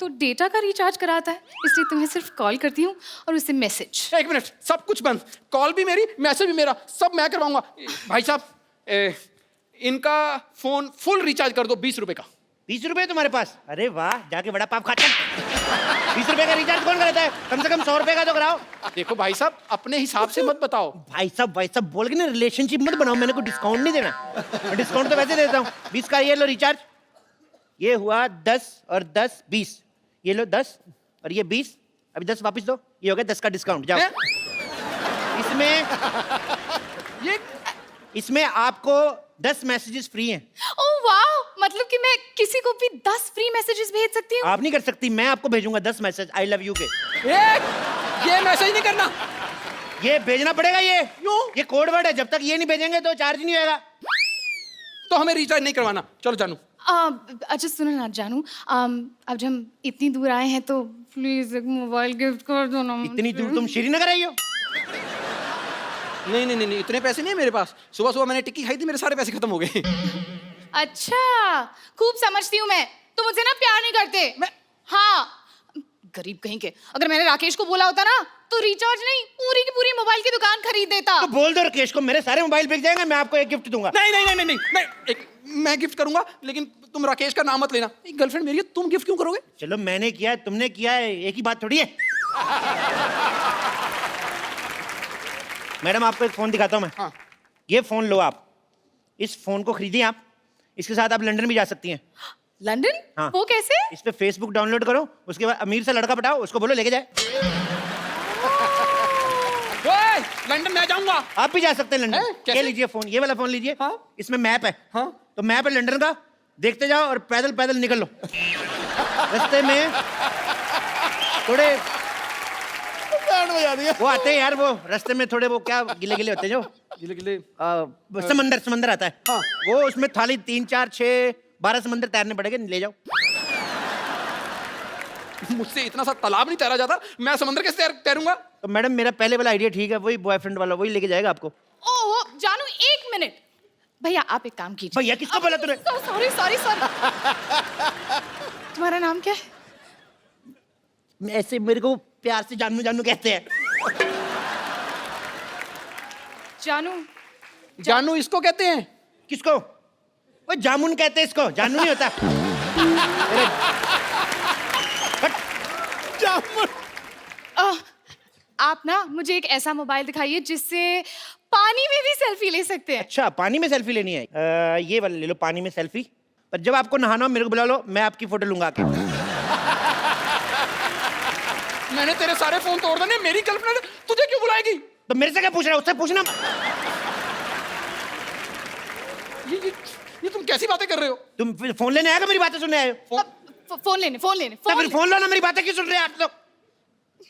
तो डेटा का रिचार्ज कराता है, इसलिए तुम्हें सिर्फ कॉल करती हूँ और उससे मैसेज। एक मिनट, सब कुछ बंद, कॉल भी मेरी, मैसेज भी मेरा, सब मैं करवाऊंगा। भाई साहब, इनका फोन फुल रिचार्ज कर दो 20 रुपए का। 20 रुपए तुम्हारे पास? अरे वाह, जाके बड़ा पाप खाता। 20 रुपए का रिचार्ज कौन कराता है? कम से कम 100 रुपए का तो कराओ। देखो भाई साहब, अपने हिसाब से मत बताओ। भाई साहब बोल के ना रिलेशनशिप मत बनाओ, मैंने कोई डिस्काउंट नहीं देना। डिस्काउंट तो वैसे देता हूँ। 20 का ये लो रिचार्ज, ये हुआ 10 और 10 20, ये लो 10 और ये 20, अभी 10 वापस दो, ये हो गया 10 का डिस्काउंट। जाओ। इसमें आपको 10 मैसेजेस फ्री हैं। ओह वाह, मतलब कि मैं किसी को भी 10 फ्री मैसेजेस भेज सकती हूँ? आप नहीं कर सकती, मैं आपको भेजूंगा 10 मैसेज आई लव यू के। ये मैसेज नहीं करना, ये भेजना पड़ेगा। ये कोड वर्ड है, जब तक ये नहीं भेजेंगे तो चार्ज नहीं होगा। तो हमें रिचार्ज नहीं करवाना। चलो जानू। अच्छा सुनो ना जानू, अब जब हम इतनी दूर आए हैं तो प्लीज एक मोबाइल गिफ्ट कर दो ना। इतनी दूर तुम श्रीनगर आई हो? नहीं, इतने पैसे नहीं है मेरे पास। सुबह सुबह मैंने टिक्की खाई थी, मेरे सारे पैसे खत्म हो गए। अच्छा, खूब समझती हूँ मैं, तो मुझे ना प्यार नहीं करते। हाँ, गरीब कहीं के। अगर मैंने राकेश को बोला होता ना तो रिचार्ज नहीं, पूरी की पूरी मोबाइल की दुकान खरीद देता। तो बोल दो राकेश को, मेरे सारे मोबाइल बिक जाएंगे, मैं आपको एक गिफ्ट दूंगा। नहीं, मैं गिफ्ट करूंगा, लेकिन तुम राकेश का नाम मत लेना। एक गर्लफ्रेंड मेरी है, तुम गिफ्ट क्यों करोगे? चलो, मैंने किया है, तुमने किया है, एक ही बात थोड़ी है। मैडम, आपको एक फोन दिखाता हूं मैं। हाँ। ये फोन लो आप, इस फोन को खरीदिए आप, इसके साथ आप लंदन भी जा सकती हैं। लंदन? हाँ। वो कैसे? इस पे फेसबुक डाउनलोड करो, उसके बाद अमीर सा लड़का पटाओ, उसको बोलो लेके जाए। ओए, लंदन मैं जाऊंगा। आप भी जा सकते हैं लंदन। कैसे? ये लीजिए फोन, ये वाला फोन लीजिए। हाँ। इसमें मैप है। हाँ। तो मैप है लंदन का, देखते जाओ और पैदल पैदल निकल लो। रास्ते में थोड़े वो आते हैं यार, वो रास्ते में थोड़े वो क्या गिले गिले होते हैं, जो गिले समंदर आता है। हाँ। वो उसमें थाली 3 4 6 12 समंदर तैरने पड़ेंगे, ले जाओ। मुझसे इतना सा तालाब नहीं तैरा जाता, मैं समंदर कैसे तैरूंगा? तो मैडम, मेरा पहले वाला आइडिया ठीक है, वही बॉयफ्रेंड वाला, वही लेके जाएगा आपको। ओह जानू, एक मिनट भैया, आप एक काम कीजिए। भैया किसको बोला तूने? सॉरी तुम्हारा नाम क्या है? ऐसे मेरे को प्यार से जानू जानू कहते हैं। जानू इसको कहते हैं। किसको? वो जामुन कहते हैं इसको, जानू नहीं होता। जामुन। आप ना मुझे एक ऐसा मोबाइल दिखाइए जिससे पानी में भी सेल्फी ले सकते हैं। अच्छा, पानी में सेल्फी लेनी है? ये वाला ले लो, पानी में सेल्फी। पर जब आपको नहाना हो मेरे को बुला लो, मैं आपकी फोटो लूंगा आके। मैंने तेरे सारे फोन तोड़ देने, मेरी गर्लफ्रेंड तुझे क्यों बुलाएगी? तो मेरे से क्या पूछ रहा है, उससे पूछना। ये तुम कैसी बातें कर रहे हो? तुम फिर फोन लेने आएगा, मेरी बातें सुनने आए हो? फोन लेने तो फिर फोन लो ना, मेरी बातें क्यों सुन रहे हैं आप लोग?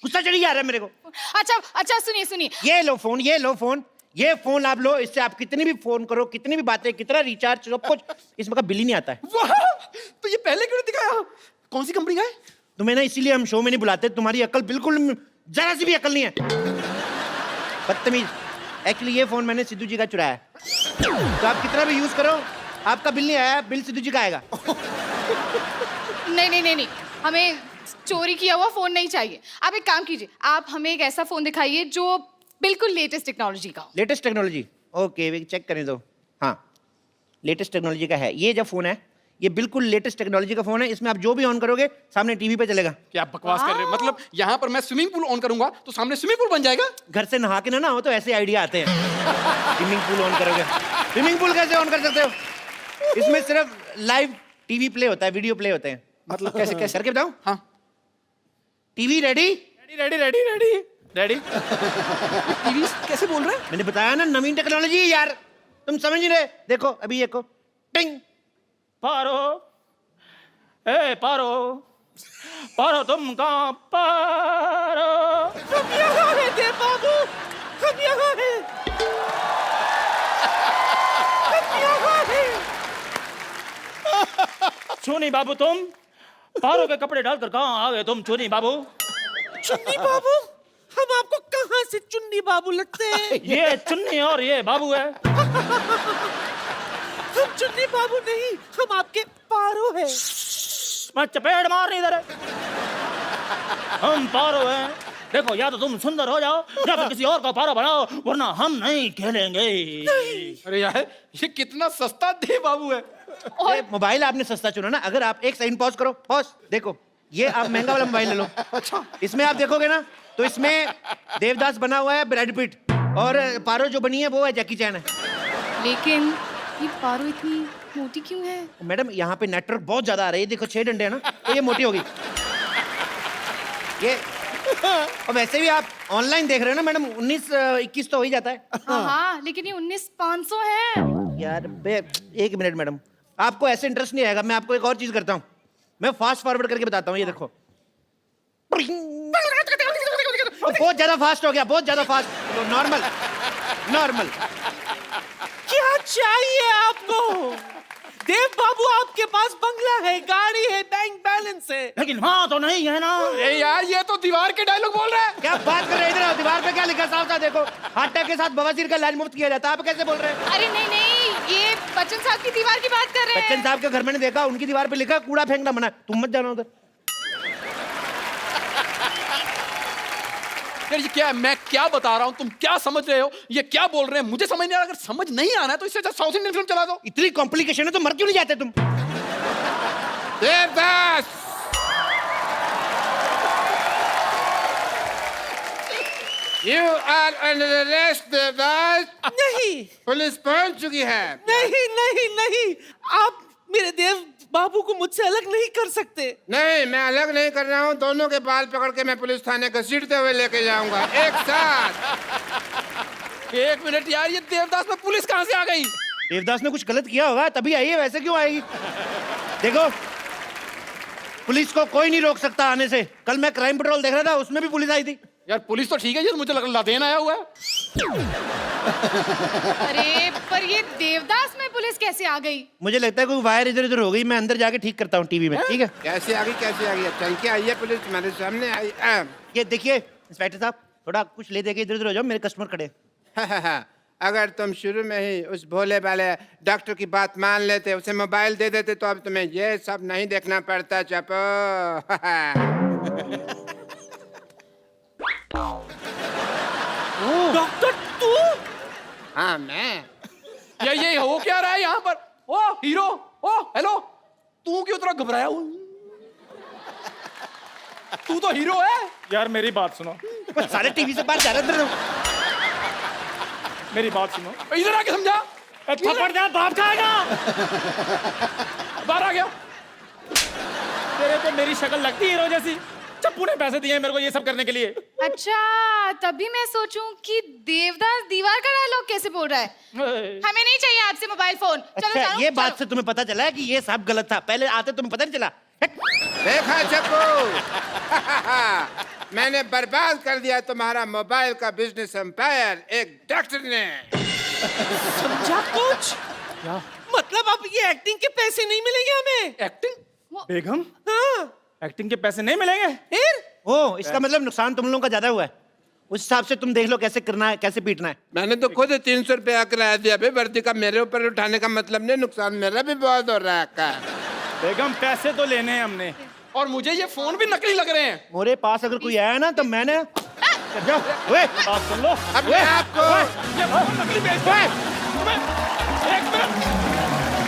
गुस्सा चढ़ी जा रहा है मेरे को। अच्छा सुनिए। ये लो फोन, ये लो फोन, ये फोन आप लो, इससे आप कितनी भी फोन करो, कितनी भी बातें, कितना रिचार्ज, सब कुछ, इसमें का बिल ही नहीं आता है। वाह, तो ये पहले क्यों नहीं दिखाया? कौन सी कंपनी का है? तुम्हें ना इसीलिए हम शो में नहीं बुलाते, तुम्हारी अकल बिल्कुल जरा सी भी अकल नहीं है। बदतमीज। एक्चुअली ये फोन मैंने सिद्धू जी का चुराया है, तो आप कितना भी यूज करो, आपका बिल नहीं आया, बिल सिद्धू जी का आएगा। नहीं, हमें चोरी किया हुआ फोन नहीं चाहिए। आप एक काम कीजिए, आप हमें एक ऐसा फोन दिखाइए जो बिल्कुल लेटेस्ट टेक्नोलॉजी का हो। Latest technology? ओके, चेक करने दो। हाँ, लेटेस्ट टेक्नोलॉजी का है ये। जो फोन है ये बिल्कुल लेटेस्ट टेक्नोलॉजी का फोन है, इसमें आप जो भी ऑन करोगे सामने टीवी पे चलेगा। क्या बकवास कर रहे हो? मतलब यहाँ पर मैं स्विमिंग पूल ऑन करूंगा तो सामने स्विमिंग पूल बन जाएगा? घर से नहा के ना हो तो ऐसे आइडिया आते हैं। स्विमिंग पूल ऑन करोगे, स्विमिंग पूल कैसे ऑन कर सकते हो? इसमें सिर्फ लाइव टीवी प्ले होता है, वीडियो प्ले होते हैं। मतलब कैसे करके बताऊं? हाँ। TV ready? रेडी। टीवी कैसे बोल रहे हैं? मैंने बताया ना, नवीन टेक्नोलॉजी है यार, तुम समझ नहीं रहे। देखो अभी, ये को टिंग। पारो, ए पारो तुम कहाँ? पारो, हम यहाँ है देव बाबू, हम यहाँ है। चुन्नी बाबू, तुम पारो के कपड़े डालकर कहाँ आ गए तुम? चुन्नी बाबू, हम आपको कहाँ से चुन्नी बाबू लगते हैं? ये चुन्नी और ये बाबू है। हम चुन्नी बाबू नहीं, हम आपके पारो हैं। मैं चपेट मारनी इधर। हम पारो हैं, देखो या तो तुम सुंदर हो जाओ या फिर किसी और का पारा बनाओ, वरना हम नहीं खेलेंगे। अरे यार ये कितना सस्ता दे बाबू है। ये मोबाइल आपने सस्ता चुना ना। अगर आप एक सेकंड पॉज करो, पॉज, देखो ये आप महंगा वाला मोबाइल ले लो। अच्छा इसमें आप देखोगे ना तो इसमें देवदास बना हुआ है ब्रैड पिट, और पारो जो बनी है वो है जैकी चैन है। लेकिन ये पारो इतनी मोटी क्यों है? मैडम यहाँ पे नेटवर्क बहुत ज्यादा आ रहा है, ये देखो 6 डंडे हैं ना, तो ये मोटी होगी ये। और वैसे भी आप ऑनलाइन देख रहे हो ना मैडम, 19-21 तो हो ही जाता है। हाँ लेकिन ये 19,500 है। यार एक मिनट मैडम, आपको ऐसे इंटरेस्ट नहीं आएगा। मैं आपको एक और चीज करता हूँ, मैं फास्ट फॉरवर्ड करके बताता हूँ। ये देखो बहुत ज्यादा फास्ट हो गया, बहुत ज्यादा फास्ट। Normal normal. क्या चाहिए आपको? देव बाबू आपके पास बंगला है, गाड़ी है, बैंक बैलेंस है, लेकिन वहां तो नहीं है ना। अरे यार ये तो दीवार के डायलॉग बोल रहा है। क्या बात कर रहे हैं? इधर आओ, दीवार पे क्या लिखा है साफ साफ देखो। हार्ट अटैक के साथ बवासीर का इलाज मुफ्त किया जाता है। आप कैसे बोल रहे हैं? अरे नहीं नहीं, ये बच्चन साहब की दीवार की बात कर रहे बच्चन हैं। साहब के घर मैंने देखा, उनकी दीवार पे लिखा कूड़ा फेंकना मना, तुम मत जाना उधर। यार ये क्या है? मैं क्या बता रहा हूँ, तुम क्या समझ रहे हो? ये क्या बोल रहे हैं मुझे समझ नहीं आ रहा। अगर समझ नहीं आना है तो इससे अच्छा साउथ इंडियन फिल्म चला दो। इतनी कॉम्प्लिकेशन है तो मर क्यों नहीं जाते तुम? Devdas You are under arrest, Devdas. नहीं पुलिस पहुंच चुकी है। नहीं नहीं नहीं, आप मेरे देव बाबू को मुझसे अलग नहीं कर सकते। नहीं मैं अलग नहीं कर रहा हूँ, दोनों के बाल पकड़ के मैं पुलिस थाने घसीटते हुए लेके जाऊंगा एक साथ। एक मिनट यार, ये देवदास में पुलिस कहाँ से आ गई? देवदास ने कुछ गलत किया होगा तभी आई है, वैसे क्यों आएगी? देखो पुलिस को कोई नहीं रोक सकता आने से। कल मैं क्राइम पेट्रोल देख रहा था, उसमें भी पुलिस आई थी। यार पुलिस तो ठीक है, ये तो मुझे लग लादेन आया हुआ है। अरे पर ये देवदास में पुलिस कैसे आ गई? मुझे लगता है कोई वायर इधर उधर हो गई, मैं अंदर जाके ठीक करता हूँ टीवी में, ठीक है? कैसे आ गई? चल के आई है पुलिस तुम्हारे सामने आई। ये देखिए इंस्पेक्टर साहब, थोड़ा कुछ ले दे के इधर उधर हो जाओ, मेरे कस्टमर खड़े। अगर तुम शुरू में ही उस भोले वाले डॉक्टर की बात मान लेते, उसे मोबाइल दे देते, तो अब तुम्हें ये सब नहीं देखना पड़ता। चपो। डॉक्टर तू? हाँ मैं। यार ये हो क्या रहा है यहाँ पर? ओ हीरो, ओ हेलो, तू क्यों इतना घबराया हुआ? तू तो हीरो है। यार मेरी बात सुनो, सारे टीवी से बाहर जा रहे थे। मेरी बात सुनो। इधर आके समझा। थप्पड़ दे, बाप जाएगा। बाहर आ गया। तेरे पे मेरी शक्ल लगती है हीरो जैसी। चप्पू ने पैसे दिए मेरे को ये सब करने के लिए। अच्छा तभी मैं सोचूं कि देवदास दीवार का डायलॉग कैसे बोल रहा है। हमें नहीं चाहिए आपसे मोबाइल फोन। चलो अच्छा जाओ, ये चलो। बात से तुम्हें पता चला है कि ये सब गलत था? पहले आते तुम्हें पता नहीं चला? देखा चप्पू? मैंने बर्बाद कर दिया तुम्हारा मोबाइल का बिजनेस एम्पायर एक डॉक्टर ने। समझा कुछ? क्या? मतलब अब ये एक्टिंग के पैसे नहीं मिलेंगे हमें? एक्टिंग? बेगम, हाँ एक्टिंग के पैसे नहीं मिलेंगे? फिर? ओ इसका मतलब नुकसान तुम लोगों का ज्यादा हुआ है। उस हिसाब से तुम देख लो कैसे करना है, कैसे पीटना है। मैंने तो खुद 300 रुपया किराया दिया भाई, वर्दी का मेरे ऊपर उठाने का मतलब नहीं, नुकसान मेरा भी बहुत हो रहा है का। बेगम पैसे तो लेने हैं हमने। और मुझे ये फोन भी नकली लग रहे हैं। मेरे पास अगर कोई आया ना तो मैंने जाओ। बात सुन लो। अपने आप को ये फोन नकली बेचते हैं। एक मिनट,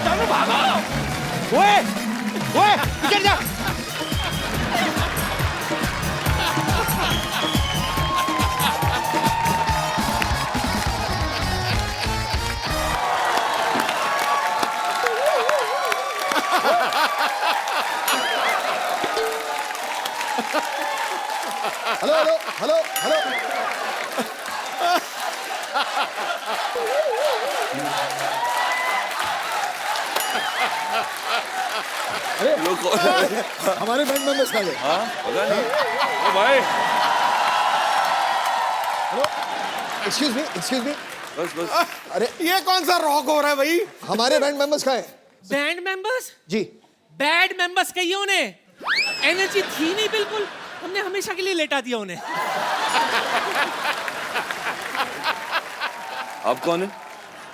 चलो भागो। ओए इधर जा। Hello hello hello hello. हमारे बैंड मेंबर्स कहाँ गए? ओ भाई, एक्सक्यूज मी। अरे ये कौन सा रॉक हो रहा है भाई? हमारे बैंड मेंबर्स कहाँ हैं? Band members? जी बैड मेंबर्स कहिए उन्हें। एनर्जी थी नहीं बिल्कुल, हमने हमेशा के लिए लेटा दिया उन्हें। आप कौन है?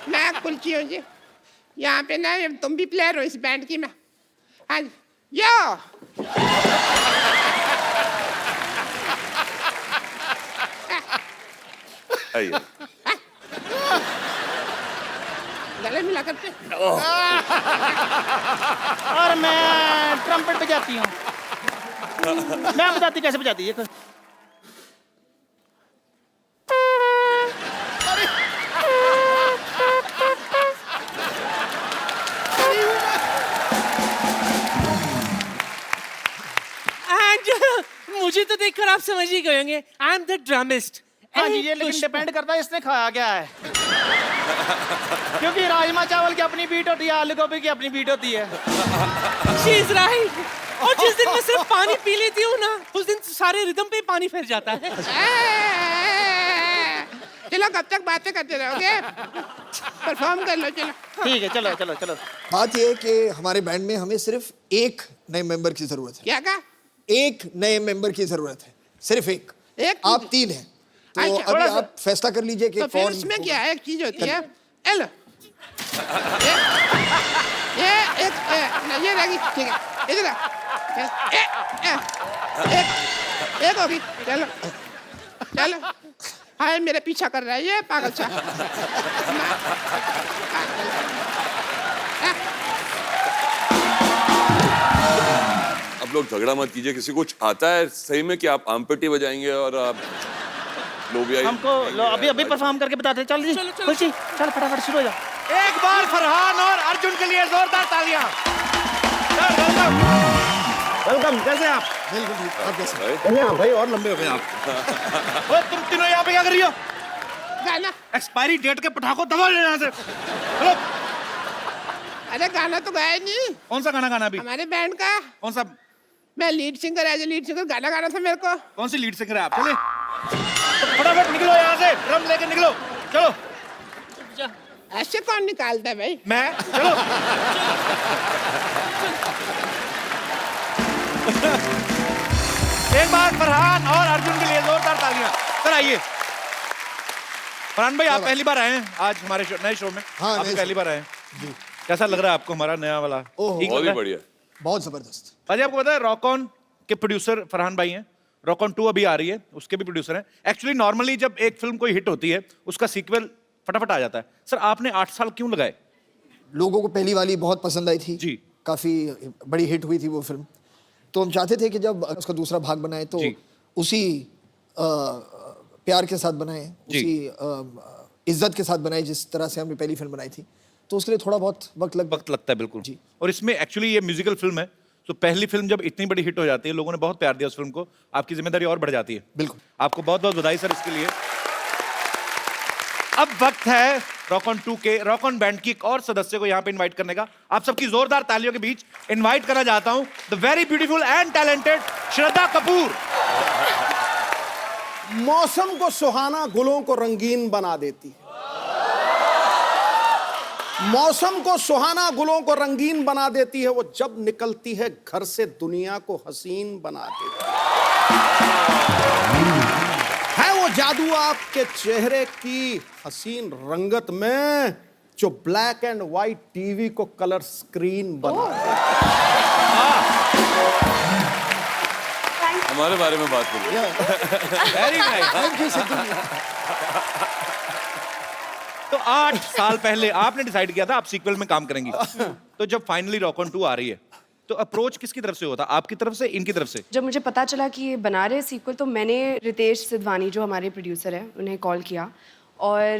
मैं कुलची हूँ जी। यहाँ पे ना तुम भी प्लेयर हो इस बैंड की। मैं हाँ यो आइए गले मिला करते और मैं ट्रम्पेट बजाती हूँ। मैं बताती कैसे बजाती है। एंड मुझे तो देखकर आप समझ ही गए होंगे, आई एम द ड्रमिस्ट। हाँ जी, ये लेकिन डिपेंड करता है इसने खाया क्या है। क्योंकि राजमा चावल की अपनी बीट होती है, आलू गोभी की अपनी बीट होती है। She is right. और जिस दिन मैं सिर्फ पानी पी लेती हूँ ना, उस दिन सारे रिदम पे पानी फिर जाता है। चलो कब तक बातें करते रहोगे? परफॉर्म कर लो चलो। ठीक है, चलो चलो चलो। बात यह है कि हमारे बैंड में हमें सिर्फ एक नए मेंबर की जरूरत है। क्या कहा? एक नए मेंबर की जरूरत है, सिर्फ एक। एक? आप 3 हैं, तो अच्छा, अभी आप फैसला कर लीजिए कि तो फिर कौन इसमें क्या होगा। है? एक चीज होती है, हेलो, ये एक ये रहेगी, ठीक है, इधर एक होगी, चलो चलो। हाय मेरे पीछा कर रहा है ये पागल सा। अब लोग झगड़ा मत कीजिए, किसी को कुछ आता है सही में कि आप आमपेटी बजाएंगे और आप लोबिया हमको अभी अभी परफॉर्म करके बताते हैं। चल जी, खुशी, चल फटाफट शुरू हो जा। एक बार फरहान और अर्जुन के लिए जोरदार तालियां। वेलकम, कैसे आप? बिल्कुल ठीक, आप कैसे? भाई भाई और लंबे हो गए आप। ओए तुम तीनों यहाँ पे क्या कर रही हो? गाना, एक्सपायरी डेट के पटाखों दबा ले यहाँ से। हेलो, अरे गाना तो गाया नहीं कौन सा गाना गाना अभी? हमारे बैंड का। कौन सा? मैं lead singer, as a lead singer गाना गाना था मेरे को। कौन सी लीड सिंगर है आप? चलिए तो फटाफट निकलो यहाँ से, ड्रम लेके निकलो। चलो। ऐसे कौन निकालता है भाई? मैं, चलो। एक बार फरहान और अर्जुन के लिए जोरदार तालियां। सर आइए। फरहान भाई, आप पहली बार आए हैं आज हमारे नए शो में। हाँ, आप नए पहली शो। बार आए हैं। कैसा लग रहा है आपको हमारा नया वाला? ओह, ठीक बहुत लग ही रहा है? बढ़िया। बहुत जबरदस्त। भाजी आपको पता है रॉक ऑन के प्रोड्यूसर फरहान भाई हैं। रॉक ऑन 2 अभी आ रही है, उसके भी प्रोड्यूसर हैं। एक्चुअली नॉर्मली जब एक फिल्म कोई हिट होती है, उसका सीक्वल फटाफट आ जाता है। सर आपने 8 साल क्यों लगाए? लोगों को पहली वाली बहुत पसंद आई थी जी। काफी बड़ी हिट हुई थी वो फिल्म, तो हम चाहते थे कि जब उसका दूसरा भाग बनाए तो जी। उसी प्यार के साथ बनाए, जी। उसी इज्जत के साथ बनाए जिस तरह से हमने पहली फिल्म बनाई थी। तो उसके लिए थोड़ा बहुत वक्त लगता है बिल्कुल जी। और इसमें एक्चुअली ये म्यूजिकल फिल्म है, तो पहली फिल्म जब इतनी बड़ी हिट हो जाती है, लोगों ने बहुत प्यार दिया उस फिल्म को, आपकी जिम्मेदारी और बढ़ जाती है। बिल्कुल। आपको बहुत बहुत बधाई सर इसके लिए। अब वक्त है रॉक ऑन 2 के रॉक ऑन बैंड की एक और सदस्य को यहाँ पे इनवाइट करने का। आप सबकी जोरदार तालियों के बीच इनवाइट करना चाहता हूं the very beautiful and talented Shraddha Kapoor. मौसम को सुहाना, गुलों को रंगीन बना देती है। मौसम को सुहाना, गुलों को रंगीन बना देती है। वो जब निकलती है घर से, दुनिया को हसीन बना देती है वो जादू आपके चेहरे की हसीन रंगत में, जो ब्लैक एंड व्हाइट टीवी को कलर स्क्रीन बना देती हमारे बारे में बात करिए। Very nice. तो 8 साल पहले आपने डिसाइड किया था आप सीक्वल में काम करेंगी, तो जब फाइनली रॉक ऑन 2 आ रही है, तो अप्रोच किसकी तरफ से होता? आपकी तरफ से, इनकी तरफ से? जब मुझे पता चला कि ये बना रहे सीक्वल, तो मैंने रितेश सिद्धवानी जो हमारे प्रोड्यूसर हैं उन्हें कॉल किया और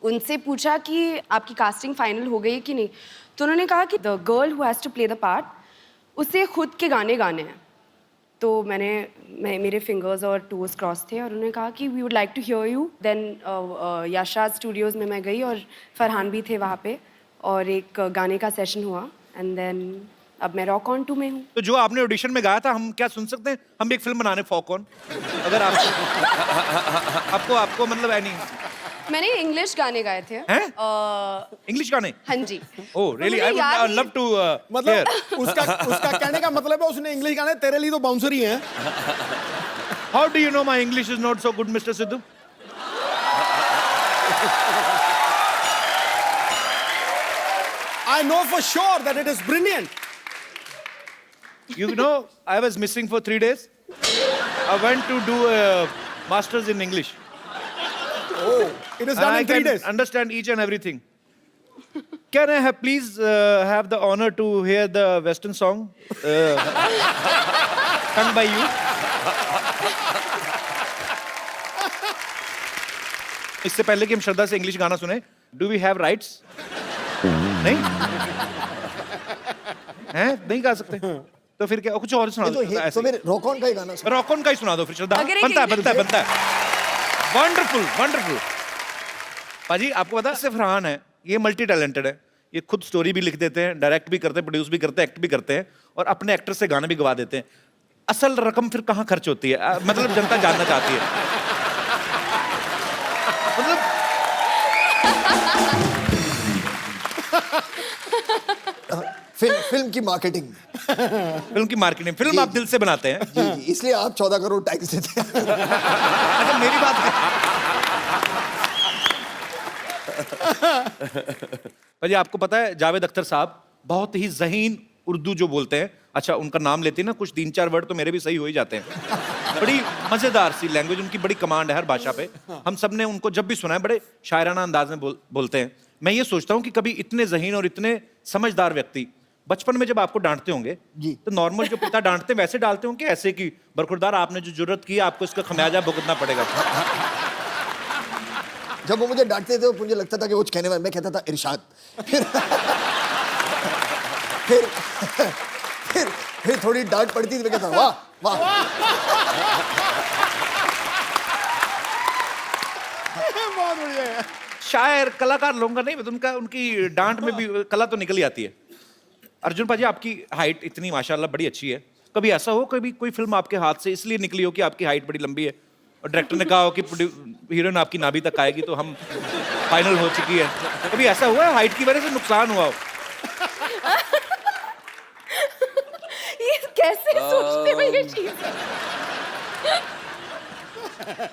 उनसे पूछा कि आपकी कास्टिंग फाइनल हो गई कि नहीं। तो उन्होंने कहा कि the girl who has to play the part, उसे खुद के गाने गाने हैं। तो मेरे फिंगर्स और टोज क्रॉस थे और उन्होंने कहा कि we would like to hear you. Then यशाज स्टूडियोज़ में मैं गई और फरहान भी थे वहाँ पे और एक गाने का सेशन हुआ एंड देन अब मैं रॉक ऑन 2 में हूँ। तो जो आपने ऑडिशन में गाया था, हम क्या सुन सकते हैं? हम भी एक फिल्म बनाने फॉक ऑन, अगर आप आपको मतलब एनी मैंने इंग्लिश गाने गाए थे। इंग्लिश गाने? हाँ जी। Oh really, I would love to मतलब उसका कहने का मतलब है उसने इंग्लिश गाने, तेरे लिए तो बाउंसर ही हैं। How do you know my English is not so good mister Sidhu? I know for sure that it is brilliant. You know, I was missing for 3 days. I went to do a master's in English. Oh, it is done I in 3 can days. understand each and everything. Can I have please have the honor to hear the Western song sung by you? इससे पहले कि हम श्रद्धा से English गाना सुने, do we have rights? नहीं हैं, नहीं गा सकते तो फिर क्या कुछ और सुना ये दो तो ऐसे मेरे रॉक ऑन का ही गाना सुनो। रॉक ऑन का ही सुना दो फिर श्रद्धा अगर एक बनता है वंडरफुल वंडरफुल पाजी आपको पता है सिर्फ फरहान है ये मल्टी टैलेंटेड है ये खुद स्टोरी भी लिख देते हैं डायरेक्ट भी करते हैं प्रोड्यूस भी करते हैं एक्ट भी करते हैं और अपने एक्टर से गाने भी गवा देते हैं असल रकम फिर कहाँ खर्च होती है मतलब जनता जानना चाहती है मतलब फिल्म की मार्केटिंग फिल्म आप दिल से बनाते हैं जी जी, इसलिए आप 14 करोड़ टैक्स देते हैं। अच्छा मेरी बात भाई आपको पता है जावेद अख्तर साहब बहुत ही ज़हीन उर्दू जो बोलते हैं अच्छा उनका नाम लेते हैं ना कुछ 3-4 वर्ड तो मेरे भी सही हो ही जाते हैं बड़ी मज़ेदार सी लैंग्वेज उनकी बड़ी कमांड है हर भाषा पे हम सब ने उनको जब भी सुना है बड़े शायराना अंदाज में बोलते हैं मैं ये सोचता हूँ कि कभी इतने ज़हीन और इतने समझदार व्यक्ति बचपन में जब आपको डांटते होंगे जी। तो नॉर्मल जो पिता डांटते हैं वैसे डालते होंगे ऐसे कि बरखुरदार आपने जो जरूरत की आपको इसका खमियाजा भुगतना पड़ेगा जब वो मुझे डांटते थे तो मुझे लगता था कि वो कहने वाला मैं कहता था इरशाद फिर थोड़ी डांट पड़ती थी मैं कहता वाह वाह बहुत बढ़िया है। शायर कलाकार लोगों का नहीं उनका उनकी डांट में भी कला तो निकल ही आती है अर्जुन पाजी आपकी हाइट इतनी माशाल्लाह बड़ी अच्छी है कभी ऐसा हो कभी कोई फिल्म आपके हाथ से इसलिए निकली हो कि आपकी हाइट बड़ी लंबी है और डायरेक्टर ने कहा हो कि हीरोइन आपकी नाभि तक आएगी तो हम फाइनल हो चुकी है कभी ऐसा हुआ है हाइट की वजह से नुकसान हुआ हो ये कैसे सोचते हो ये चीज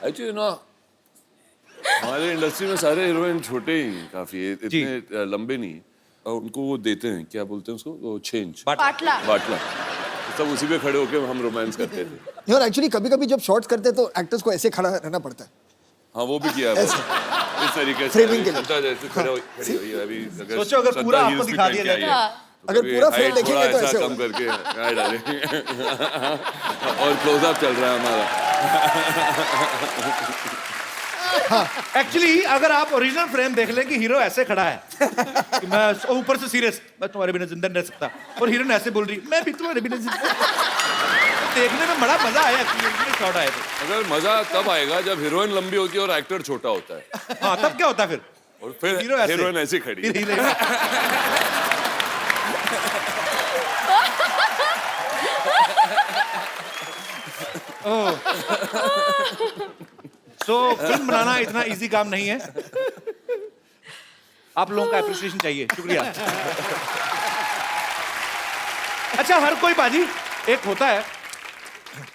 एक्चुअली ना हमारे इंडस्ट्री में सारे हीरोइन छोटे ही काफी है इतने लंबे नहीं और उनको वो देते हैं क्या बोलते हैं उसको वो छेंच पाटला बाटला सब उसी पे खड़े होके हम रोमांस करते थे यार एक्चुअली कभी-कभी जब शॉट्स करते हैं तो एक्टर्स को ऐसे खड़ा रहना पड़ता है हाँ वो भी किया है ऐसे। इस तरीके से Framing के लिए। सत्ता जैसे खड़ी हुई है अभी सोचो अगर सत्ता पूरा heels आपको भी दिखा पहन दिया के आई है, जाए। तो अगर कभी पूरा height frame देखेंगे थोड़ा तो ऐसा ऐसे कम होगा। करके यहाँ डालेंगे और क्लोजअप चल रहा है हमारा एक्चुअली अगर आप ओरिजिनल फ्रेम देख लें कि हीरो ऐसे खड़ा है कि मैं ऊपर से सीरियस मैं तुम्हारे बिना जिंदा नहीं रह सकता और हीरोइन ऐसे बोल रही मैं भी तुम्हारे बिना जिंदा देखने में बड़ा मजा आया एक्चुअली शॉट आया तो अगर मजा तब आएगा जब हीरोइन लंबी होती है और एक्टर छोटा होता है हाँ तब क्या होता है फिर और फिर हीरोइन ऐसे खड़ी फिर हीरो सो फिल्म बनाना इतना इजी काम नहीं है आप लोगों का अप्रिसिएशन चाहिए शुक्रिया अच्छा हर कोई बाजी एक होता है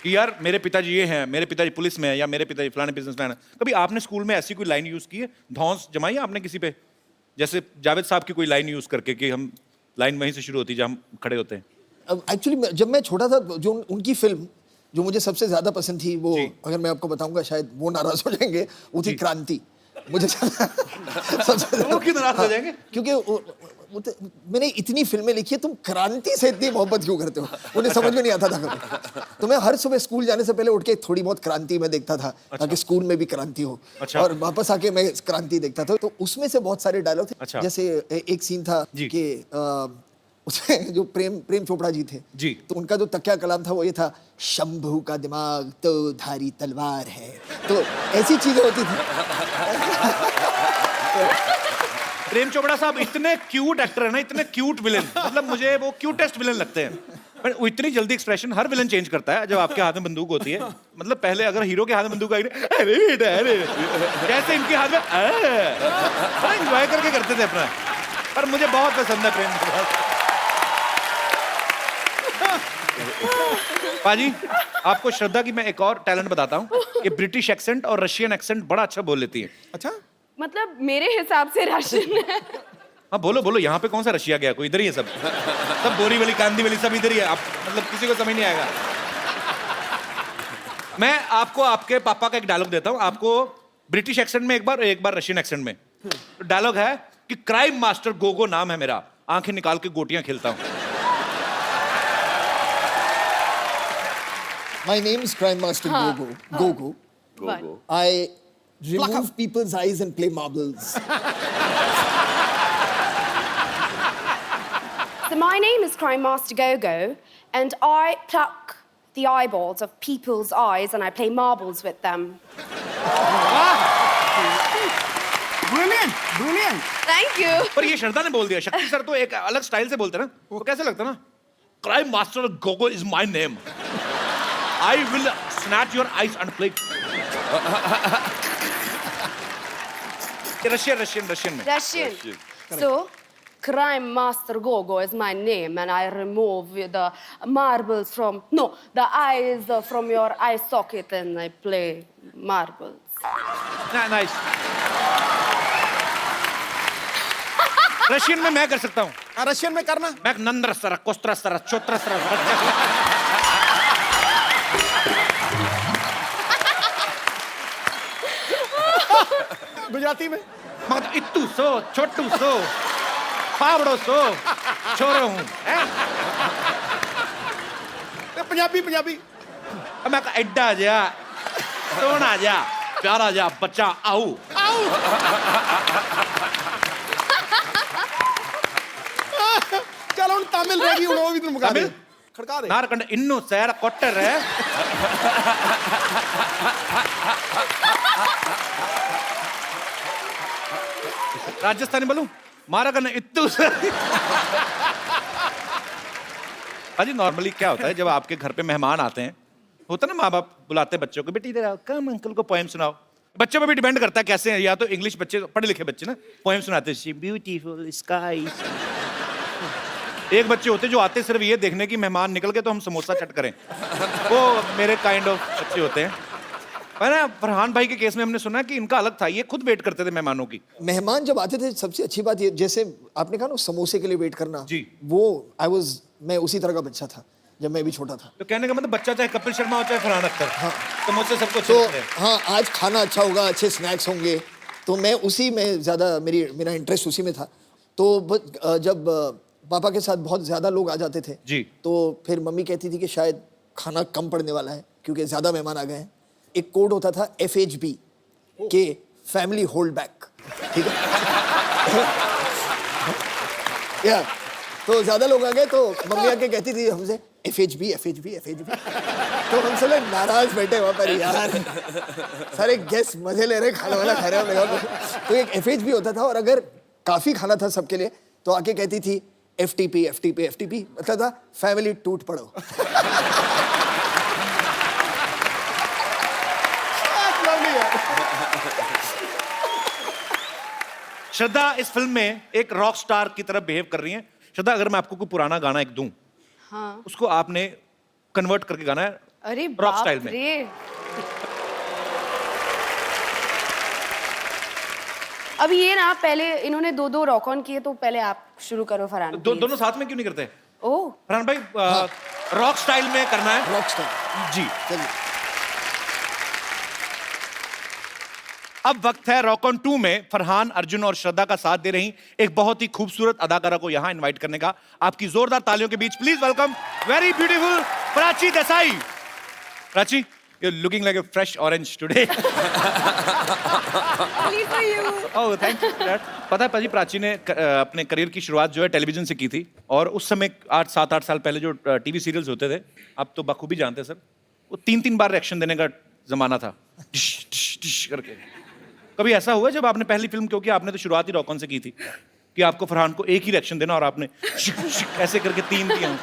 कि यार मेरे पिताजी ये हैं मेरे पिताजी पुलिस में है या मेरे पिताजी फलाने बिजनेसमैन है कभी आपने स्कूल में ऐसी कोई लाइन यूज की है धौंस जमाई आपने किसी पे जैसे जावेद साहब की कोई लाइन यूज करके कि हम लाइन वहीं से शुरू होती है जहाँ हम खड़े होते हैं अब एक्चुअली जब मैं छोटा था जो उनकी फिल्म जो मुझे सबसे ज्यादा पसंद थी वो अगर मैं आपको बताऊंगा शायद वो नाराज हो जाएंगे वो थी क्रांति मुझे सबसे वो क्यों नाराज हो जाएंगे क्योंकि मैंने इतनी फिल्में लिखी है तुम क्रांति से इतनी मोहब्बत क्यों करते हो उन्हें समझ में नहीं आता था कभी तो मैं हर सुबह स्कूल जाने से पहले उठ के थोड़ी बहुत क्रांति में देखता था ताकि स्कूल में भी क्रांति हो और वापस आके मैं क्रांति देखता था तो उसमें से बहुत सारे डायलॉग थे जैसे एक सीन था कि उसमें जो प्रेम चोपड़ा जी थे जी तो उनका जो तकिया कलाम था वो ये था शंभू का दिमाग तो धारी तलवार है तो ऐसी चीजें होती थी प्रेम चोपड़ा साहब इतने क्यूट एक्टर है ना इतने क्यूट विलेन मतलब मुझे वो क्यूटेस्ट विलेन लगते हैं पर वो इतनी जल्दी एक्सप्रेशन हर विलेन चेंज करता है जब आपके हाथ में बंदूक होती है मतलब पहले अगर हीरो के हाथ में बंदूक आई अरे बेटा अरे जैसे इनके हाथ में एंजॉय करके करते थे अपना पर मुझे बहुत पसंद है प्रेम चोपड़ा पाजी आपको श्रद्धा की मैं एक और टैलेंट बताता हूँ ये ब्रिटिश एक्सेंट और रशियन एक्सेंट बड़ा अच्छा बोल लेती है अच्छा मतलब मेरे हिसाब से राशन है हाँ बोलो बोलो, यहाँ पे कौन सा रशिया गया, कोई इधर ही है सब। सब बोरीवली कांदीवली सब इधर ही है, आप मतलब किसी को समझ नहीं आएगा। मैं आपको आपके पापा का एक डायलॉग देता हूँ, आपको ब्रिटिश एक्सेंट में एक बार रशियन एक्सेंट में। डायलॉग है कि क्राइम मास्टर गोगो नाम है मेरा, आंखें निकाल के गोटियां खेलता हूँ। My name is Crime Master Gogo. Gogo. Gogo. I remove people's eyes and play marbles. So my name is Crime Master Gogo, and I pluck the eyeballs of people's eyes and I play marbles with them. Brilliant, brilliant. Thank you. पर ये श्रद्धा ने बोल दिया, शक्ति sir तो एक अलग style से बोलते हैं ना, वो कैसे लगता है ना? Crime master Gogo is my name, I will snatch your eyes and play. Russian में। Russian. So, Crime Master Gogo is my name, and I remove the marbles from the eyes from your eye socket, and I play marbles. Nice. Russian में मैं कर सकता हूँ। Russian में करना। मैं Nandra sir, कोस्त्र sir, चोत्र sir. Gujarati में। मगर इत्तू सो, छोटू सो, पावड़ो सो, छोरो हूँ। पंजाबी पंजाबी। अब मैं एड्डा जा, सोना जा, प्यारा जा, बच्चा आओ। चलो तमिल रहेगी, वो भी मुका दे। खड़का दे। नारकंड इन्नू सैर कोट्टर है। राजस्थानी बोलूं, मारा करना इत्तू सर। अजी नॉर्मली क्या होता है जब आपके घर पे मेहमान आते हैं, होता है ना, माँ बाप बुलाते हैं बच्चों को, बेटी इधर आओ, कम अंकल को पोएम सुनाओ। बच्चों पे भी डिपेंड करता है कैसे हैं, या तो इंग्लिश बच्चे, पढ़े लिखे बच्चे ना पोएम सुनाते हैं, ब्यूटीफुल स्काई। एक बच्चे होते जो आते सिर्फ ये देखने की मेहमान निकल गए तो हम समोसा चट करें, वो मेरे काइंड ऑफ बच्चे होते हैं। पर ना फरहान भाई के केस में हमने सुना कि इनका अलग था, ये खुद वेट करते थे मेहमानों की। मेहमान जब आते थे सबसे अच्छी बात ये, जैसे आपने कहा ना समोसे के लिए वेट करना, जी। वो मैं उसी तरह का बच्चा था जब मैं भी छोटा था। तो कहने का मतलब बच्चा चाहे कपिल शर्मा हो चाहे फरहान अख्तर, हाँ। तो मुझसे सबको तो अच्छे हाँ, आज खाना अच्छा होगा, अच्छे स्नैक्स होंगे, तो मैं उसी में ज़्यादा मेरा इंटरेस्ट उसी में था। तो जब पापा के साथ बहुत ज़्यादा लोग आ जाते थे जी, तो फिर मम्मी कहती थी कि शायद खाना कम पड़ने वाला है क्योंकि ज़्यादा मेहमान आ गए हैं। एक कोड होता था FHB के फैमिली होल्ड बैक, ठीक है। या तो ज़्यादा लोग आ गए तो मम्मी आके कहती थी हमसे FHB। तो हम सब नाराज बैठे वहाँ पर, यार सारे गेस्ट मजे ले रहे, खाना वाला खा रहे हो। तो एक FHB होता था, और अगर काफ़ी खाना था सबके लिए तो आके कहती थी FTP मतलब था फैमिली टूट पड़ो। श्रद्धा इस फिल्म में एक रॉक स्टार की तरह बिहेव कर रही हैं। श्रद्धा, अगर मैं आपको कोई पुराना गाना एक दूं, हाँ। उसको आपने कन्वर्ट करके गाना है अरे रॉक स्टाइल में। रे। अभी ये ना, पहले इन्होंने दो रॉक ऑन किए, तो पहले आप शुरू करो फरहान। दोनों साथ में क्यों नहीं करते? ओह फरहान भाई, रॉक स्टाइल में करना है। रॉक स्टार जी। चलिए। अब वक्त है रॉक ऑन 2 में फरहान, अर्जुन और श्रद्धा का साथ दे रही एक बहुत ही खूबसूरत अदाकारा को यहां इनवाइट करने का। आपकी जोरदार तालियों के बीच please welcome very beautiful Prachi Desai. Prachi, you are looking like a fresh orange today. Oh thank you dad. पता है पाजी, प्राची ने अपने करियर की शुरुआत जो है टेलीविजन से की थी, और उस समय 7-8 साल पहले जो टीवी सीरियल्स होते थे, आप तो बखूबी जानते हैं सर, वो 3-3 बार रिएक्शन देने का जमाना था, डिश डिश डिश करके। कभी ऐसा हुआ जब आपने पहली फिल्म, क्योंकि आपने तो शुरुआत ही रॉक ऑन से की थी, कि आपको फरहान को एक ही रिएक्शन देना और आपने ऐसे करके 3 दिए हों?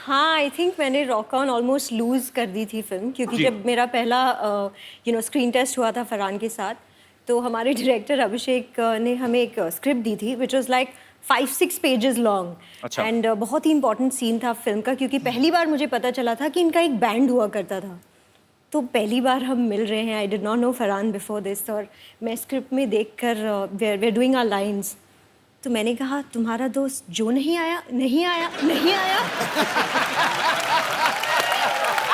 हाँ, आई थिंक मैंने रॉक ऑन ऑलमोस्ट लूज़ कर दी थी फिल्म, क्योंकि जब मेरा पहला स्क्रीन टेस्ट हुआ था फरहान के साथ, तो हमारे डायरेक्टर अभिषेक ने हमें एक स्क्रिप्ट दी थी which was like 5-6 pages long. अच्छा। एंड बहुत ही इंपॉर्टेंट सीन था फिल्म का, क्योंकि पहली बार मुझे पता चला था कि इनका एक बैंड हुआ करता था। तो पहली बार हम मिल रहे हैं, I did not know Farhan before this, और मैं स्क्रिप्ट में देखकर we are doing our lines, तो मैंने कहा तुम्हारा दोस्त जो नहीं आया नहीं आया नहीं आया।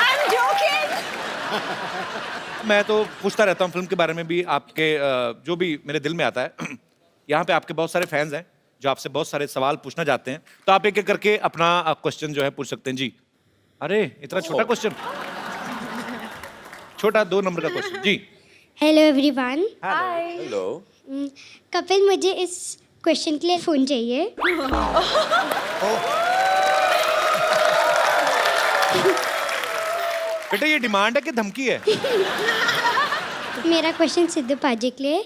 I'm joking. मैं तो पूछता रहता हूँ फिल्म के बारे में भी, आपके जो भी मेरे दिल में आता है। यहाँ पे आपके बहुत सारे फैंस हैं जो आपसे बहुत सारे सवाल पूछना चाहते हैं, तो आप एक एक करके अपना क्वेश्चन जो है पूछ सकते हैं जी। अरे इतना छोटा क्वेश्चन, छोटा 2 नंबर का क्वेश्चन जी। Hello everyone. हेलो। कपिल, मुझे इस क्वेश्चन के लिए फोन चाहिए। बेटा ये डिमांड है कि धमकी है? मेरा क्वेश्चन सिद्धू पाजी के लिए।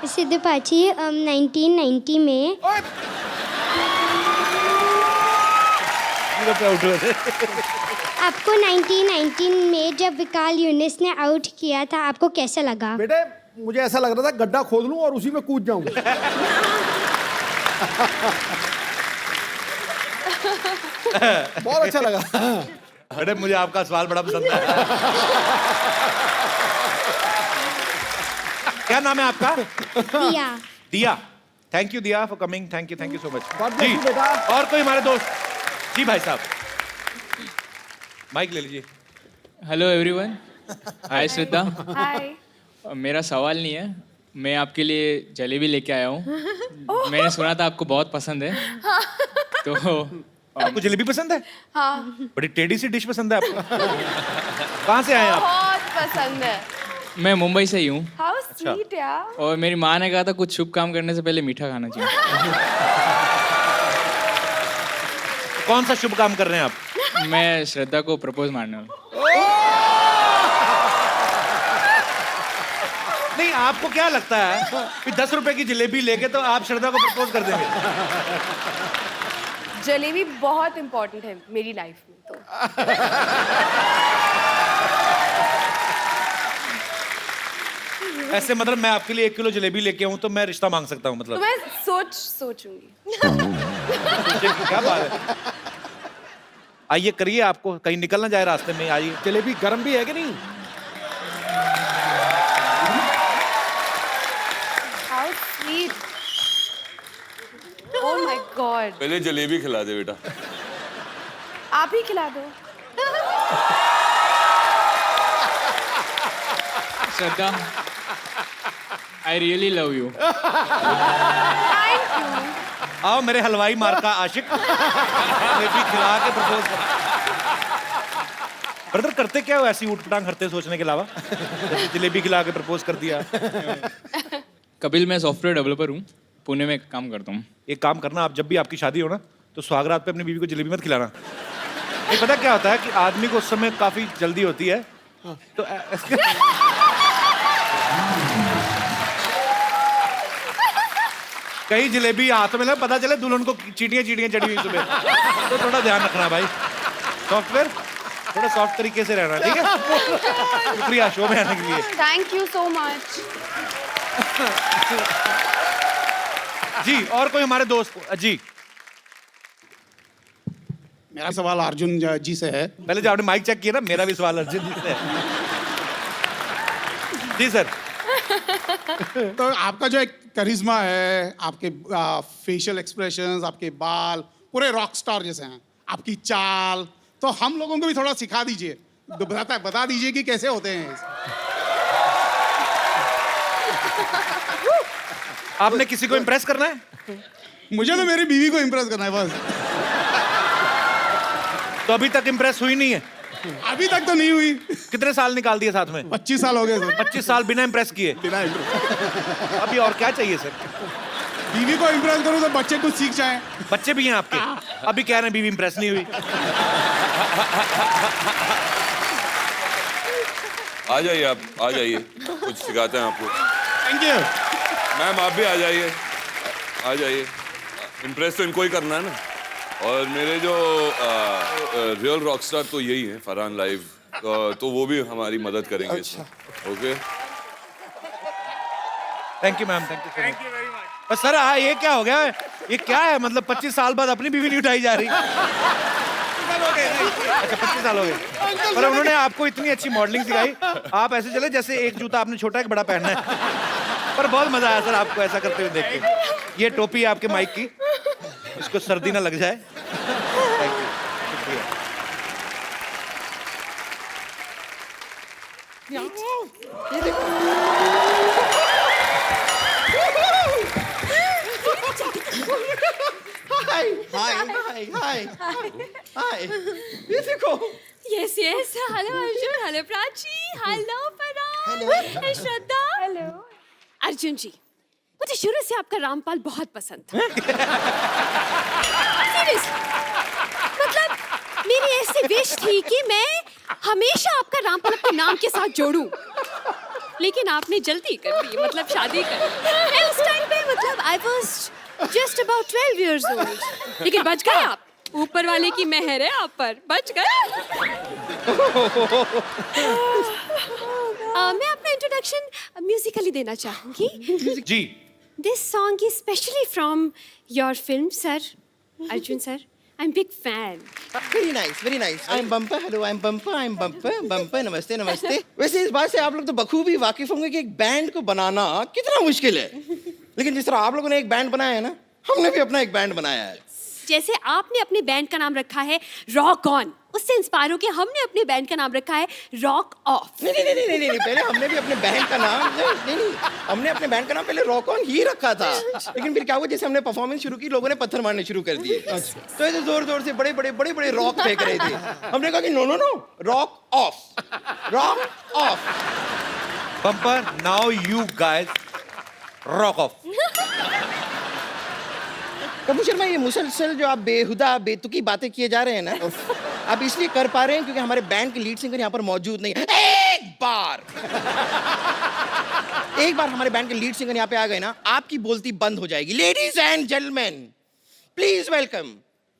सिद्धू पाजी 1990 में आपको 1919 में जब विकाल यूनिस ने आउट किया था, आपको कैसा लगा? बेटे मुझे ऐसा लग रहा था गड्ढा खोद लूं और उसी में कूद जाऊं। बहुत अच्छा लगा। बेटे मुझे आपका सवाल बड़ा पसंद है। क्या नाम है आपका? Diya. Diya. Thank you Diya for coming. Thank you so much जी। बेटा और कोई हमारे दोस्त? जी भाई साहब माइक ले लीजिए। Hello everyone. Hi Shraddha. Hi. मेरा सवाल नहीं है, मैं आपके लिए जलेबी लेके आया हूँ। मैंने सुना था आपको बहुत पसंद है। तो आपको जलेबी पसंद है? हाँ, बड़ी टेढ़ी सी डिश पसंद है आपको। कहाँ से आए आप? बहुत पसंद है। मैं मुंबई से ही हूँ हाउ स्वीट यार। और मेरी माँ ने कहा था कुछ शुभ काम करने से पहले मीठा खाना चाहिए। कौन सा शुभ काम कर रहे हैं आप? मैं श्रद्धा को प्रपोज मारने वाला। नहीं आपको क्या लगता है कि 10 रुपए की जलेबी लेके तो आप श्रद्धा को प्रपोज कर देंगे? जलेबी बहुत इम्पोर्टेंट है मेरी लाइफ में तो। ऐसे मतलब मैं आपके लिए 1 किलो जलेबी लेके आऊं तो मैं रिश्ता मांग सकता हूं तो मतलब? मैं सोचूंगी। क्या बात है। आइए करिए, आपको कहीं निकल ना जाए रास्ते में। आइए। जलेबी गर्म भी है कि नहीं? How sweet. Oh my God. पहले जलेबी खिला दे बेटा। आप ही खिला दो। श्रद्धा, आई रियली लव यू। आओ मेरे हलवाई मार का आशिक। जलेबी खिला के प्रपोज कर। ब्रदर करते क्या हो ऐसी ऊट-पटांग हरते सोचने के अलावा? जलेबी खिला के प्रपोज कर दिया। कपिल, मैं सॉफ्टवेयर डेवलपर हूँ, पुणे में काम करता हूँ। एक काम करना, आप जब भी आपकी शादी हो ना तो सुहागरात पे अपनी बीवी को जलेबी मत खिलाना। ये पता क्या होता है कि आदमी को उस समय काफी जल्दी होती है तो कहीं जलेबी हाथ में ना पता चले दुल्हन को चीटियां चीटियां चढ़ी हुई सुबह, तो थोड़ा ध्यान रखना भाई। सॉफ्टवेयर थोड़ा सॉफ्ट तरीके से रहना, ठीक है? शुक्रिया शो में आने के लिए। Thank you so much. जी और कोई हमारे दोस्त? जी मेरा सवाल अर्जुन जी से है। पहले जो आपने माइक चेक किया ना, मेरा भी सवाल अर्जुन जी से है। जी सर। तो आपका जो एक करिश्मा है, आपके फेशियल एक्सप्रेशंस, आपके बाल पूरे रॉक स्टार जैसे हैं, आपकी चाल, तो हम लोगों को भी थोड़ा सिखा दीजिए। तो बता दीजिए कि कैसे होते हैं। आपने किसी को इम्प्रेस करना है? मुझे तो मेरी बीवी को इम्प्रेस करना है बस। तो अभी तक इम्प्रेस हुई नहीं है? अभी तक तो नहीं हुई। कितने साल निकाल दिए साथ में? 25 साल हो गए सर। 25 साल बिना इम्प्रेस किए? बिना इम्प्रेस। अभी और क्या चाहिए सर? बीवी को इम्प्रेस करूं तो बच्चे कुछ सीख जाएं। बच्चे भी हैं आपके? अभी कह रहे हैं बीवी इम्प्रेस नहीं हुई। आ जाइए आप, आ जाइए, कुछ सिखाते हैं आपको। थैंक यू मैम, आप भी आ जाइए, आ जाइए। इम्प्रेस तो इनको ही करना है ना। और मेरे जो रियल रॉकस्टार तो यही है, फरहान लाइव, तो वो भी हमारी मदद करेंगे इसमें। Okay, thank you ma'am, thank you very much. Sir हाँ, ये क्या हो गया? ये क्या है? मतलब 25 साल बाद अपनी बीवी नहीं उठाई जा रही? अच्छा 25 साल हो गए, पर उन्होंने आपको इतनी अच्छी मॉडलिंग सिखाई, आप ऐसे चले जैसे एक जूता आपने छोटा एक बड़ा पहनना है। पर बहुत मजा आया सर आपको ऐसा करते हुए देख के। ये टोपी है आपके माइक की, इसको सर्दी ना लग जाए। थैंक यू, शुक्रिया। हाय हाय हाय हाय हाय, ये देखो। Yes, yes. Hello, Arjun. Hello, Prachi. Hello, Farhan. Hey, Shraddha. Hello. Arjun जी, मुझे शुरू से आपका रामपाल बहुत पसंद था। Seriously. मतलब मेरी ऐसी विश थी कि मैं हमेशा आपका रामपाल अपने नाम के साथ जोड़ूं। लेकिन आपने जल्दी कर दी, मतलब शादी कर दी। उस टाइम पे मतलब I was just about 12 years old. लेकिन बच गए आप। ऊपर वाले की मेहर है आप पर, बच गए। मैं अपना इंट्रोडक्शन म्यूजिकली देना चाहूंगी। जी। This song is specially from your film, sir. Arjun sir, I'm big fan. Very nice, very nice. I'm Bumper. Hello, I'm Bumper. I'm Bumper. Bumper. नमस्ते, नमस्ते। वैसे इस बात से आप लोग तो बखूबी वाकिफ होंगे कि एक बैंड को बनाना कितना मुश्किल है। लेकिन जिस तरह आप लोगों ने एक बैंड बनाया है ना, हमने भी अपना एक बैंड बनाया है। जैसे आपने अपने बैंड का नाम रखा है रॉक ऑन, उससे इंस्पायर होकर हमने अपने बैंड का नाम रखा है रॉक ऑफ। नहीं नहीं नहीं नहीं नहीं, पहले हमने भी अपने बैंड का नाम नहीं, हमने अपने बैंड का नाम पहले रॉक ऑन ही रखा था। लेकिन फिर क्या हुआ, जैसे हमने परफॉर्मेंस शुरू की, लोगों ने पत्थर मारने शुरू कर दिए। तो ऐसे जोर जोर से बड़े बड़े रॉक फेंक रहे थे। हमने कहा कि no no no, rock off, rock off. Bumper, now you guys rock off. Kapoor Sharma, ये मुसलसल जो आप बेहुदा बेतुकी बातें किए जा रहे हैं ना, आप इसलिए कर पा रहे हैं क्योंकि हमारे बैंड के लीड सिंगर यहाँ पर मौजूद नहीं है। एक बार हमारे बैंड के लीड सिंगर यहाँ पे आ गए ना, आपकी बोलती बंद हो जाएगी। Ladies and gentleman, please welcome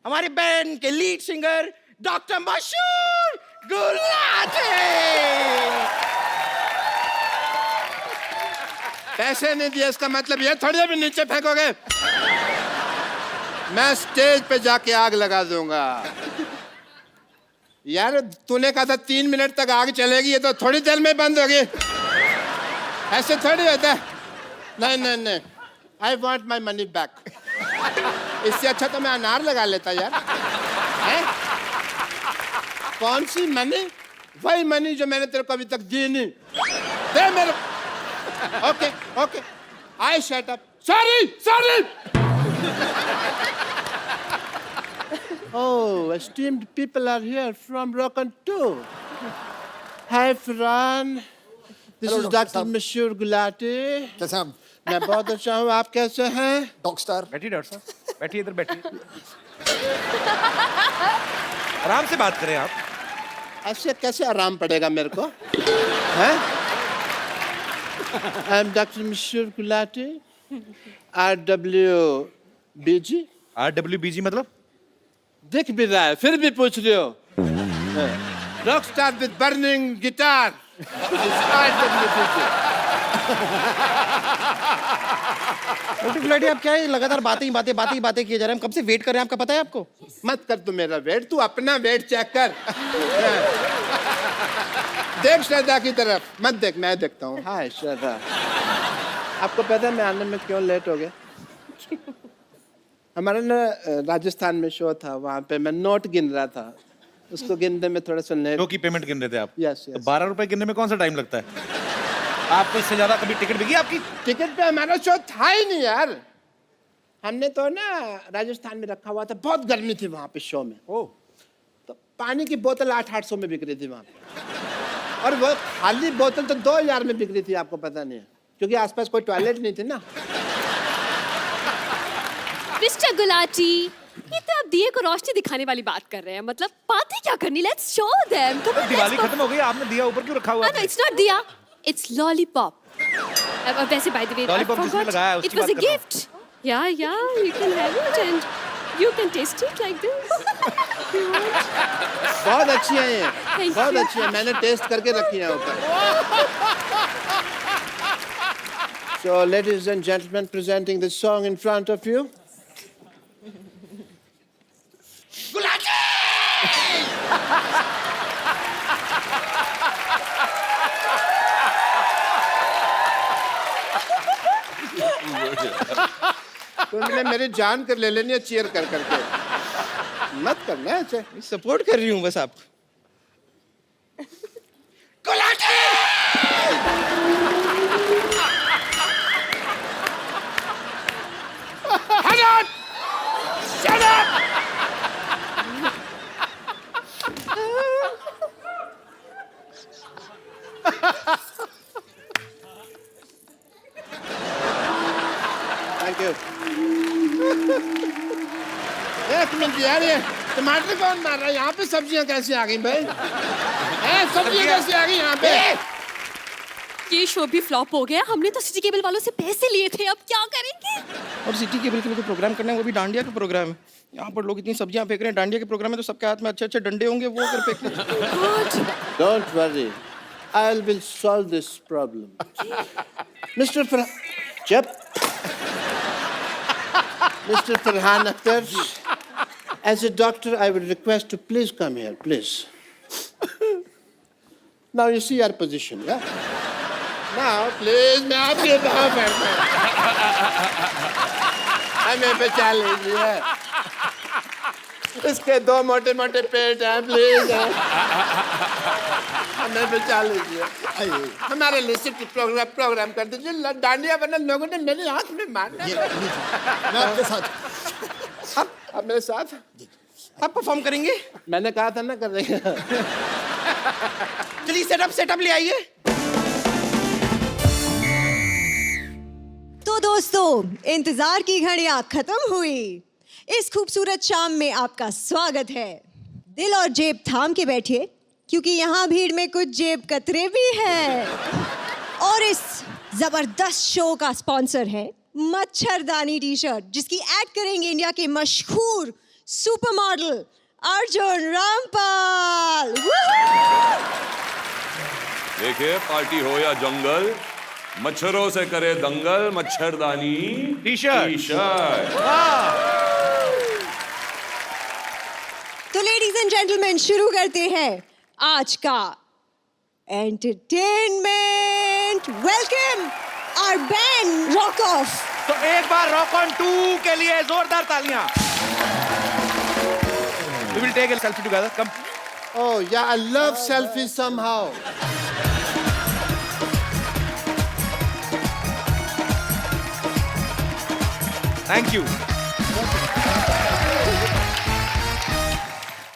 हमारे बैंड के लीड सिंगर डॉक्टर मशहूर गुलाटी। पैसे नहीं दिए इसका मतलब ये थोड़ी अभी नीचे फेंकोगे। मैं स्टेज पे जाके आग लगा दूंगा। यार तूने कहा था 3 मिनट तक आग चलेगी, ये तो थोड़ी देर में बंद होगी। ऐसे थोड़ी होता है। नहीं नहीं नहीं, I want my money back. इससे अच्छा तो मैं अनार लगा लेता यार। है? कौन सी मनी? वही मनी जो मैंने तेरे को अभी तक दी नहीं। दे मेरे। Okay okay, I shut up. Sorry sorry. Oh, esteemed people are here from Rock and Tour. Hi, Farhan. This is Dr. Mashur Gulati. कैसे हम? मैं बहुत अच्छा हूँ, आप कैसे हैं? Dog star. बैठिए डॉक्टर साहब, बैठिए इधर बैठिए। आराम से बात करें आप। ऐसे कैसे आराम पड़ेगा मेरे को? हैं? I'm Dr. Mashur Gulati. RWBG. RWBG मतलब? दिख भी रहा है, फिर भी पूछ रहे हो। Rock star with burning guitar. Doctor Gulati, आप क्या है लगातार बातें किए जा रहे हैं? हम कब से वेट कर रहे हैं, आपका पता है आपको? मत कर तू मेरा वेट, तू अपना वेट चेक कर। देख श्रद्धा की तरफ मत देख, मैं देखता हूँ। हाय श्रद्धा, आपको पता है मैं आने में क्यों लेट हो गया? हमारा ना राजस्थान में शो था, वहाँ पे मैं नोट गिन रहा था, उसको गिनने में थोड़ा सा लेट। शो की पेमेंट गिन रहे थे आप? यस तो 12 रुपए गिनने में कौन सा टाइम लगता है? आपको इससे ज्यादा कभी टिकट बिकी आपकी? टिकट पे हमारा शो था ही नहीं यार। हमने तो ना राजस्थान में रखा हुआ था, बहुत गर्मी थी वहाँ पे शो में। ओह, तो पानी की बोतल 800-800 में बिक रही थी वहाँ पे, और वो खाली बोतल तो 2000 में बिक रही थी, आपको पता नहीं है, क्योंकि आसपास कोई टॉयलेट नहीं थी ना। मिस्टर गुलाटी, ये तो आप दिए को रोशनी दिखाने वाली बात कर रहे हैं। मतलब बातें क्या करनी, लेट्स शो देम। तो दिवाली खत्म हो गई, आपने दिया ऊपर क्यों रखा हुआ है? नो, इट्स नॉट दिया, इट्स लॉलीपॉप। वैसे बाय द वे, लॉलीपॉप जिसने लगाया है, इट उसकी वाज अ बात कर रहा हूं। गिफ्ट। या you can have it and you can taste it like this. बहुत अच्छी है ये, Thank बहुत you. अच्छी है, मैंने टेस्ट करके रखी है ऊपर। So, ladies and gentlemen, presenting the song in front of you. आपने मेरी जान कर ले लेनी है चीयर कर करके। मत करना ऐसे। सपोर्ट कर रही हूँ बस आप। Shut up! Thank you. एक मिनट यार, ये टमाटर कौन मार रहा है? यहाँ पे सब्जियां कैसे आ गई भाई? सब्जियां कैसे आ गई यहाँ पे? ये शो भी फ्लॉप हो गया। हमने तो सिटी केबल वालों से पैसे लिए थे, अब क्या करेंगे? और सिटी केबल के लिए प्रोग्राम करना है, वो भी डांडिया का प्रोग्राम है। यहाँ पर लोग इतनी सब्जियां फेंक रहे हैं, डांडिया के प्रोग्राम में तो सबके हाथ में अच्छे अच्छे डंडे होंगे, वो अगर फेंक Don't worry, I will solve this problem. Mr. Farhan Akhtar, as a doctor, I would request to please come here, please. Now you see our position, yeah? Now, please, मैं आपके कहाँ बैठता हूँ? हमें बचा लीजिए। इसके दो मोटे मोटे पेट हैं, प्लीज। हमें बचा लीजिए। हमारे लिए सिर्फ प्रोग्राम कर दीजिए। डांडिया वरना लोगों ने मेरे हाथ में मारना। मैं आपके साथ। आप मेरे साथ? आप परफॉर्म करेंगे? मैंने कहा था ना कर देंगे। चलिए सेटअप ले आइए। तो दोस्तों, इंतजार की घड़ियां खत्म हुई। इस खूबसूरत शाम में आपका स्वागत है। दिल और जेब थाम के बैठिए, क्योंकि यहाँ भीड़ में कुछ जेब कतरे भी हैं। और इस जबरदस्त शो का स्पॉन्सर है मच्छरदानी टी शर्ट, जिसकी ऐड करेंगे इंडिया के मशहूर सुपर मॉडल अर्जुन रामपाल। देखिए, पार्टी हो या जंगल, मच्छरों से करे दंगल, मच्छरदानी टी शर्ट। तो लेडीज एंड जेंटलमैन, शुरू करते हैं आज का entertainment. Welcome our band rock off. तो एक बार रॉक ऑन 2 के लिए जोरदार तालियां। We will take a selfie together. Come. Oh yeah, I love selfies somehow. Thank you.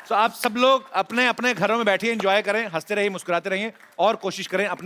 तो आप सब लोग अपने अपने घरों में बैठिए, एंजॉय करें, हंसते रहिए, मुस्कुराते रहिए और कोशिश करें अपने